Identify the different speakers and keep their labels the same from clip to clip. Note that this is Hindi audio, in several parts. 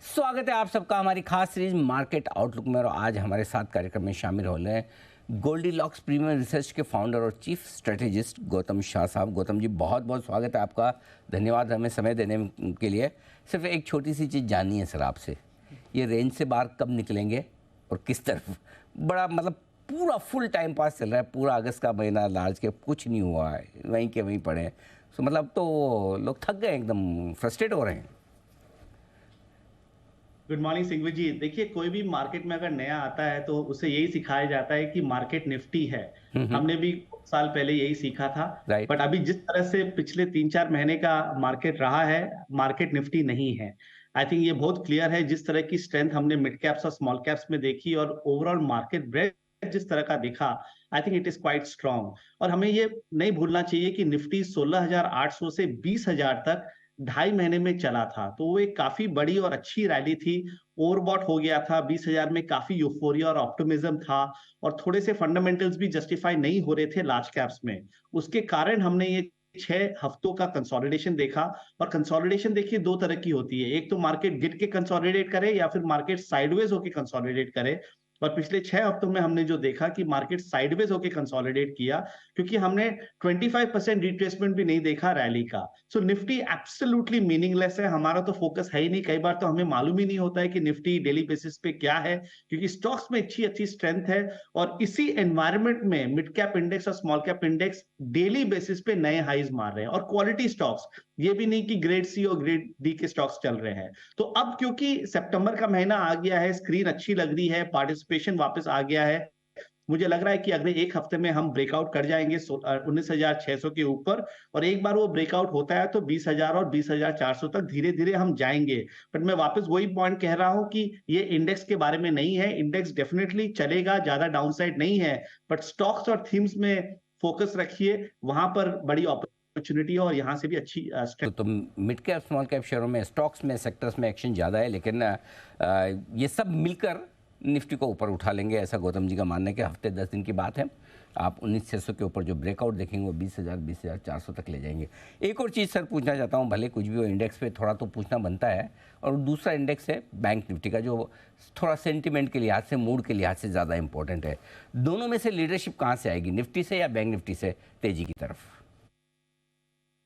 Speaker 1: स्वागत है आप सबका हमारी खास सीरीज मार्केट आउटलुक में। और आज हमारे साथ कार्यक्रम में शामिल हो रहे हैं गोल्डीलॉक्स प्रीमियम रिसर्च के फाउंडर और चीफ स्ट्रेटेजिस्ट गौतम शाह साहब। गौतम जी, बहुत बहुत स्वागत है आपका। धन्यवाद हमें समय देने के लिए। सिर्फ एक छोटी सी चीज़ जाननी है सर आपसे, ये रेंज से बाहर कब निकलेंगे और किस तरफ? बड़ा मतलब पूरा फुल टाइम पास चल रहा है, पूरा अगस्त का महीना लार्ज के कुछ नहीं हुआ है, वहीं के वहीं पड़े हैं। तो मतलब तो लोग थक गए, एकदम फ्रस्ट्रेट हो रहे हैं।
Speaker 2: गुड मॉर्निंग सिंघवी जी। देखिए, कोई भी मार्केट में अगर नया आता है तो उसे यही सिखाया जाता है कि मार्केट निफ्टी है। हमने भी कुछ साल पहले यही सीखा था।
Speaker 1: राइट।
Speaker 2: बट अभी जिस तरह से पिछले 3-4 महीने का मार्केट रहा है, मार्केट निफ्टी नहीं है। आई थिंक ये बहुत क्लियर है। जिस तरह की स्ट्रेंथ हमने मिड कैप्स और स्मॉल कैप्स में देखी और ओवरऑल मार्केट ब्रेड जिस तरह का दिखा, I think it is quite strong. और हमें ये नहीं भूलना चाहिए कि निफ्टी 16,800 से 20,000 तक 2.5 महीने में चला था, तो वो एक काफी बड़ी और अच्छी रैली थी। ओवरबॉट हो गया था 20,000 में, काफी यूफोरिया और ऑप्टिमिज्म था और थोड़े से फंडामेंटल्स भी जस्टिफाई नहीं हो रहे थे लार्ज कैप्स में। उसके कारण हमने ये 6 हफ्तों का कंसोलिडेशन देखा। और कंसोलिडेशन देखिए दो तरह की होती है, एक तो मार्केट गिर के कंसोलिडेट करे या फिर मार्केट साइडवेज होकर कंसोलिडेट करे। और पिछले 6 हफ्तों में हमने जो देखा कि मार्केट साइडवेज होकर कंसोलिडेट किया, क्योंकि हमने 25% रिट्रेसमेंट भी नहीं देखा रैली का। सो निफ्टी एब्सोल्युटली मीनिंगलेस है। हमारा तो फोकस है ही नहीं। कई बार तो हमें मालूम ही नहीं होता है कि निफ्टी डेली बेसिस पे क्या है, क्योंकि स्टॉक्स में अच्छी अच्छी स्ट्रेंथ है। और इसी एनवायरनमेंट में मिड कैप इंडेक्स और small cap index daily basis पे नए हाईज मार रहे हैं। और क्वालिटी स्टॉक्स, ये भी नहीं कि ग्रेड सी और ग्रेड डी के स्टॉक्स चल रहे हैं। तो अब क्योंकि सितंबर का महीना आ गया है, स्क्रीन अच्छी लग रही है, पार्टिसिपेशन वापस आ गया है, मुझे लग रहा है कि अगले एक हफ्ते में हम ब्रेकआउट कर जाएंगे 19,600 के ऊपर। और एक बार वो ब्रेकआउट होता है तो 20,000 और 20,400 तक धीरे धीरे हम जाएंगे। बट मैं वापस वही पॉइंट कह रहा हूं कि ये इंडेक्स के बारे में नहीं है। इंडेक्स डेफिनेटली चलेगा, ज्यादा डाउनसाइड नहीं है। बट स्टॉक्स और थीम्स में फोकस रखिए, वहां पर बड़ी अपॉर्चुनिटी है और यहाँ से भी अच्छी
Speaker 1: तो मिड कैप स्मॉल कैप शेयरों में, स्टॉक्स में, सेक्टर्स में एक्शन ज़्यादा है, लेकिन ये सब मिलकर निफ्टी को ऊपर उठा लेंगे, ऐसा गौतम जी का मानना है। कि हफ्ते 10 दिन की बात है, आप 19,600 के ऊपर जो ब्रेकआउट देखेंगे वो 20,000 20,400 तक ले जाएंगे। एक और चीज़ सर पूछना चाहता हूँ, भले कुछ भी हो, इंडेक्स पे थोड़ा तो पूछना बनता है। और दूसरा इंडेक्स है बैंक निफ्टी का, जो थोड़ा सेंटिमेंट के लिहाज से, मूड के लिहाज से ज़्यादा इंपॉर्टेंट है। दोनों में से लीडरशिप कहाँ से आएगी, निफ्टी से या बैंक निफ्टी से तेजी की तरफ?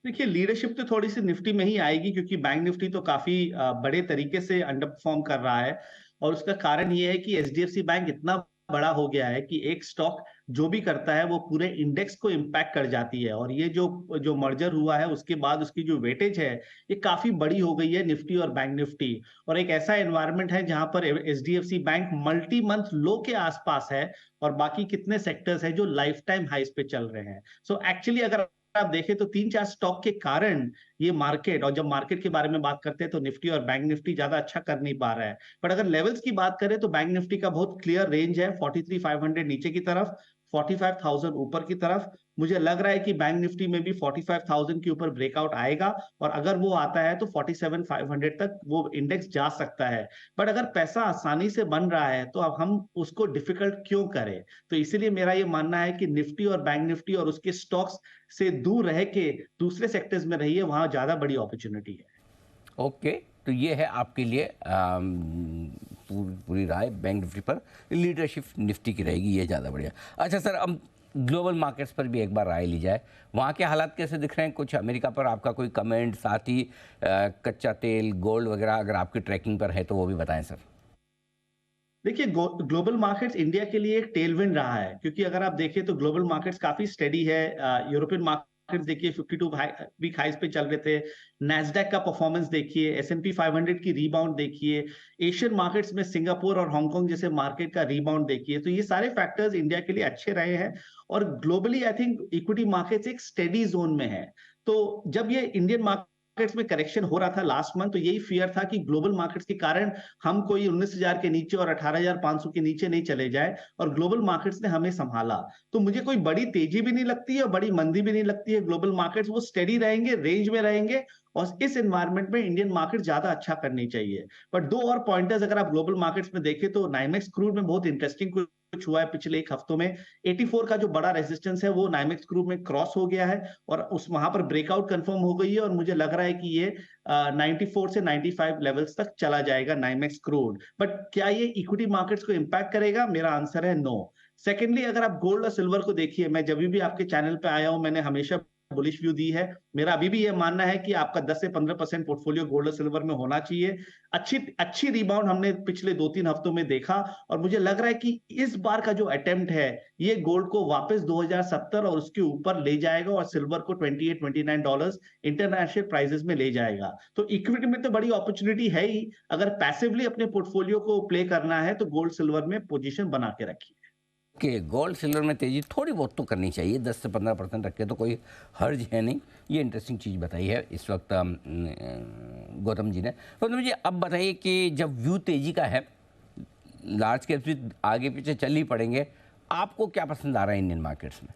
Speaker 2: देखिए, लीडरशिप तो थोड़ी सी निफ्टी में ही आएगी, क्योंकि बैंक निफ्टी तो काफी बड़े तरीके से अंडर परफॉर्म कर रहा है। और उसका कारण ये है कि एचडीएफसी बैंक इतना बड़ा हो गया है कि एक स्टॉक जो भी करता है वो पूरे इंडेक्स को इम्पैक्ट कर जाती है। और ये जो जो मर्जर हुआ है उसके बाद उसकी जो वेटेज है, ये काफी बड़ी हो गई है, निफ्टी और बैंक निफ्टी। और एक ऐसा एनवायरनमेंट है जहां पर एचडीएफसी बैंक मल्टी मंथ लो के आसपास है और बाकी कितने सेक्टर्स हैं जो लाइफ टाइम हाइस पे चल रहे हैं। सो एक्चुअली अगर आप देखें तो 3-4 स्टॉक के कारण ये मार्केट, और जब मार्केट के बारे में बात करते हैं तो निफ्टी और बैंक निफ्टी ज्यादा अच्छा कर नहीं पा रहा है। बट अगर लेवल्स की बात करें तो बैंक निफ्टी का बहुत क्लियर रेंज है, 43,500 नीचे की तरफ, 45,000 ऊपर की तरफ। मुझे लग रहा है कि बैंक निफ्टी में भी 45,000 के ऊपर ब्रेकआउट आएगा। और अगर वो आता है तो 47,500 तक वो इंडेक्स जा सकता है। बट अगर पैसा आसानी से बन रहा है तो अब हम उसको डिफिकल्ट क्यों करें? तो इसीलिए मेरा ये मानना है कि निफ्टी और बैंक निफ्टी और उसके स्टॉक्स से दूर रह के दूसरे सेक्टर्स में रहिए, वहां ज्यादा बड़ी अपॉर्चुनिटी है।
Speaker 1: ओके, तो ये है आपके लिए पूरी राय बैंक निफ्टी पर। लीडरशिप निफ्टी की रहेगी, ये ज़्यादा बढ़िया। अच्छा सर, अब ग्लोबल मार्केट्स पर भी एक बार राय ली जाए। वहाँ के हालात कैसे दिख रहे हैं? कुछ अमेरिका पर आपका कोई कमेंट, साथ ही कच्चा तेल, गोल्ड वगैरह अगर आपकी ट्रैकिंग पर है तो वो भी बताएं सर।
Speaker 2: देखिए, ग्लोबल मार्केट्स इंडिया के लिए एक टेलविंड रहा है, क्योंकि अगर आप देखें तो ग्लोबल मार्केट्स काफी स्टेडी है। यूरोपियन मार्केट्स देखिए 52 वीक हाइस पे चल रहे थे। नैस्डैक का परफॉर्मेंस देखिए, एस&पी 500 की रीबाउंड देखिए, एशियन मार्केट्स में सिंगापुर और हांगकांग जैसे मार्केट का रीबाउंड देखिए। तो ये सारे फैक्टर्स इंडिया के लिए अच्छे रहे हैं। और globally I think equity markets एक स्टेडी जोन में है। तो जब ये इंडियन मार्केट्स में करेक्शन हो रहा था लास्ट मंथ, तो यही फियर था कि ग्लोबल मार्केट्स के कारण हम कोई 19,000 के नीचे और 18,500 के नीचे नहीं चले जाए। और ग्लोबल मार्केट्स ने हमें संभाला। तो मुझे कोई बड़ी तेजी भी नहीं लगती है और बड़ी मंदी भी नहीं लगती है। ग्लोबल मार्केट्स वो स्टेडी रहेंगे, रेंज में रहेंगे। और इस एनवायरनमेंट में इंडियन मार्केट ज्यादा अच्छा करनी चाहिए। बट दो और पॉइंटर्स अगर आप ग्लोबल मार्केट्स में देखें तो नाइमेक्स क्रूड में बहुत इंटरेस्टिंग कुछ हुआ है पिछले एक हफ्तों में। 84 का जो बड़ा रेजिस्टेंस है वो नाइमेक्स क्रूड में क्रॉस हो गया है और उस वहां पर ब्रेकआउट कंफर्म हो गई है और मुझे लग रहा है कि ये 94 से 95 लेवल्स तक चला जाएगा नाइमेक्स क्रूड। बट क्या ये इक्विटी मार्केट्स को इंपैक्ट करेगा? मेरा आंसर है नो। सेकेंडली, अगर आप गोल्ड और सिल्वर को देखिए, मैं जब भी आपके चैनल पे आया हूं मैंने हमेशा बुलिश व्यू दी है। मेरा अभी भी ये मानना है कि आपका 10 से 15% पोर्टफोलियो गोल्ड और सिल्वर में होना चाहिए। अच्छी अच्छी रिबाउंड हमने पिछले 2-3 हफ्तों में देखा और मुझे लग रहा है कि इस बार का जो अटेम्प्ट है ये गोल्ड को वापस 2070 और उसके ऊपर ले जाएगा और सिल्वर को $28-29 इंटरनेशनल प्राइसेस में ले जाएगा। तो इक्विटी में तो बड़ी अपॉर्चुनिटी है ही, अगर पैसिवली अपने पोर्टफोलियो को प्ले करना है तो गोल्ड सिल्वर में पोजीशन बना के रखिए।
Speaker 1: कि गोल्ड सिल्वर में तेजी थोड़ी बहुत तो करनी चाहिए, 10 से 15% रखे तो कोई हर्ज है नहीं। ये इंटरेस्टिंग चीज़ बताई है इस वक्त गौतम जी ने। गौतम जी अब बताइए कि जब व्यू तेजी का है, लार्ज कैप्स भी आगे पीछे चल ही पड़ेंगे, आपको क्या पसंद आ रहा है इंडियन मार्केट्स में?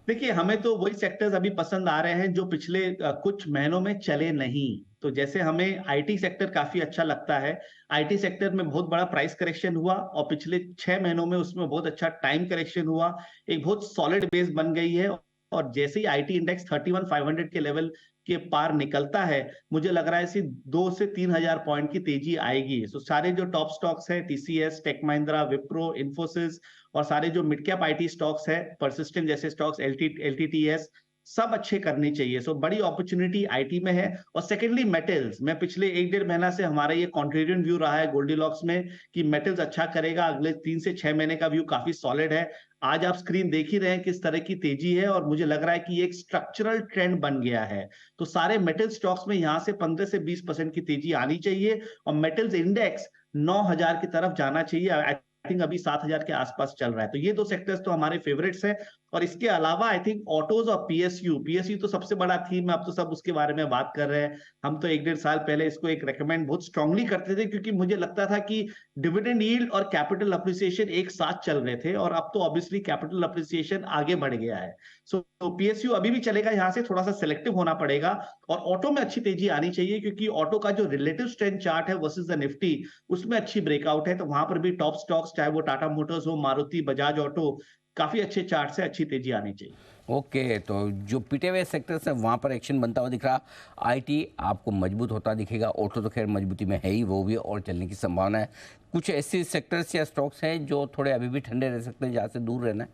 Speaker 2: देखिए, हमें तो वही सेक्टर्स अभी पसंद आ रहे हैं जो पिछले कुछ महीनों में चले नहीं। तो जैसे हमें आईटी सेक्टर काफी अच्छा लगता है। आईटी सेक्टर में बहुत बड़ा प्राइस करेक्शन हुआ और पिछले 6 महीनों में उसमें बहुत अच्छा टाइम करेक्शन हुआ, एक बहुत सॉलिड बेस बन गई है। और जैसे ही आईटी इंडेक्स 31,500 के लेवल के पार निकलता है, मुझे लग रहा है इसी 2 से 3,000 पॉइंट की तेजी आएगी। सो सारे जो टॉप स्टॉक्स हैं, टीसीएस, टेक महिंद्रा, विप्रो, इन्फोसिस और सारे जो मिड कैप आईटी स्टॉक्स है, परसिस्टेंट जैसे स्टॉक्स, एलटीटीएस, सब अच्छे करने चाहिए। सो बड़ी अपॉर्चुनिटी आईटी में है। और सेकेंडली मेटल्स, मैं पिछले 1-1.5 महीना से हमारा ये कॉन्ट्रेरियन व्यू रहा है गोल्डीलॉक्स में कि मेटल्स अच्छा करेगा। अगले 3 से 6 महीने का व्यू काफी सॉलिड है। आज आप स्क्रीन देख ही रहे हैं किस तरह की तेजी है और मुझे लग रहा है कि ये एक स्ट्रक्चरल ट्रेंड बन गया है। तो सारे मेटल स्टॉक्स में यहां से 15 से 20% की तेजी आनी चाहिए और मेटल्स इंडेक्स 9,000 की तरफ जाना चाहिए। आई थिंक अभी 7,000 के आसपास चल रहा है। तो ये दो सेक्टर्स तो हमारे फेवरेट्स हैं। और इसके अलावा आई थिंक ऑटोज और पीएसयू तो सबसे बड़ा थीम है, अब तो सब उसके बारे में बात कर रहे हैं। हम तो 1-1.5 साल पहले इसको एक रेकमेंड बहुत स्ट्रांगली करते थे क्योंकि मुझे लगता था कि डिविडेंड यील्ड और कैपिटल अप्रिसिएशन एक साथ चल रहे थे और अब तो ऑब्वियसली कैपिटल अप्रिसिएशन आगे बढ़ गया है। सो पीएसयू अभी भी चलेगा, यहां से थोड़ा सा सिलेक्टिव होना पड़ेगा। और ऑटो में अच्छी तेजी आनी चाहिए क्योंकि ऑटो का जो रिलेटिव स्ट्रेंथ चार्ट है वर्सेस द निफ्टी, उसमें अच्छी ब्रेकआउट है। तो वहां पर भी टॉप स्टॉक्स, चाहे वो टाटा मोटर्स हो, मारुति, बजाज ऑटो, काफी अच्छे चार्ट से अच्छी तेजी आनी चाहिए।
Speaker 1: ओके, तो जो पिटे हुए सेक्टर्स है वहाँ पर एक्शन बनता हुआ दिख रहा। आईटी आपको मजबूत होता दिखेगा, ऑटो तो खैर मजबूती में है ही, वो भी और चलने की संभावना है। कुछ ऐसे सेक्टर्स या स्टॉक्स हैं जो थोड़े अभी भी ठंडे रह सकते हैं, जहाँ से दूर रहना है?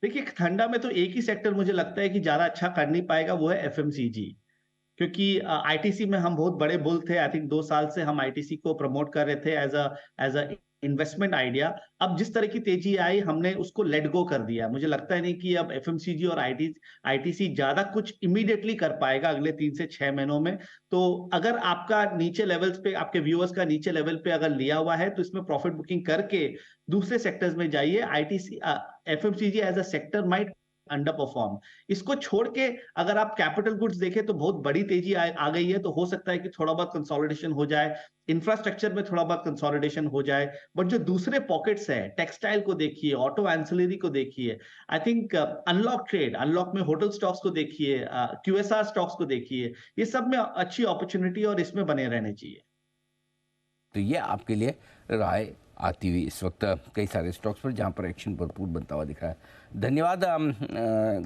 Speaker 2: देखिए, ठंडा में तो एक ही सेक्टर मुझे लगता है कि ज्यादा अच्छा कर नहीं पाएगा, वो है एफएमसीजी। क्योंकि आईटीसी में हम बहुत बड़े बुल थे। आई थिंक 2 साल से हम आईटीसी को प्रमोट कर रहे थे एज अ इन्वेस्टमेंट आइडिया। अब जिस तरह की तेजी आई हमने उसको लेट गो कर दिया। मुझे लगता है नहीं कि अब एफएमसीजी और आईटीसी ज्यादा कुछ इमीडिएटली कर पाएगा अगले 3 से 6 महीनों में। तो अगर आपका नीचे लेवल्स पे, आपके व्यूअर्स का नीचे लेवल पे अगर लिया हुआ है तो इसमें प्रॉफिट बुकिंग करके दूसरे सेक्टर्स में जाइए। ITC, FMCG as a sector might underperform. इसको छोड़ के अगर आप कैपिटल गुड्स देखें तो बहुत बड़ी तेजी आ गई है। तो हो सकता है कि थोड़ा बहुत कंसोलिडेशन हो जाए, इंफ्रास्ट्रक्चर में थोड़ा बहुत कंसोलिडेशन हो जाए। बट जो दूसरे पॉकेट्स है, टेक्सटाइल को देखिए, ऑटो एंसिलरी को देखिए, I think unlock trade, unlock में होटल स्टॉक्स को देखिए, क्यूएसआर स्टॉक्स को देखिए, ये सब में अच्छी अपॉर्चुनिटी और इसमें बने रहने चाहिए।
Speaker 1: तो ये आपके लिए राय आती हुई इस वक्त कई सारे स्टॉक्स पर जहां पर एक्शन भरपूर बनता हुआ दिख रहा है। धन्यवाद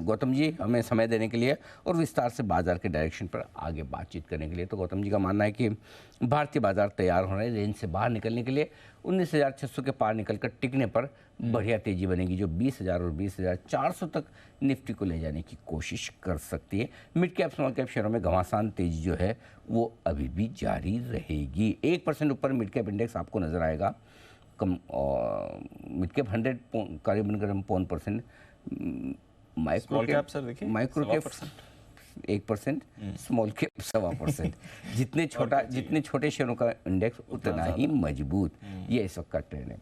Speaker 1: गौतम जी, हमें समय देने के लिए और विस्तार से बाजार के डायरेक्शन पर आगे बातचीत करने के लिए। तो गौतम जी का मानना है कि भारतीय बाजार तैयार हो रहे हैं रेंज से बाहर निकलने के लिए। 19,600 के पार निकलकर टिकने पर बढ़िया तेजी बनेगी जो 20,000 और 20,400 तक निफ्टी को ले जाने की कोशिश कर सकती है। मिड कैप स्मॉल कैप शेयरों में घमासान तेजी जो है वो अभी भी जारी रहेगी। 1% ऊपर मिड कैप इंडेक्स आपको नजर आएगा। कम मिड कैप 100 करीबन 1%, माइक्रो कैप
Speaker 3: सर देखिए
Speaker 1: 1%, स्मॉल कैप 1.25%। जितने छोटे शेयरों का इंडेक्स उतना ही मजबूत। ये इस वक्त का ट्रेंड है।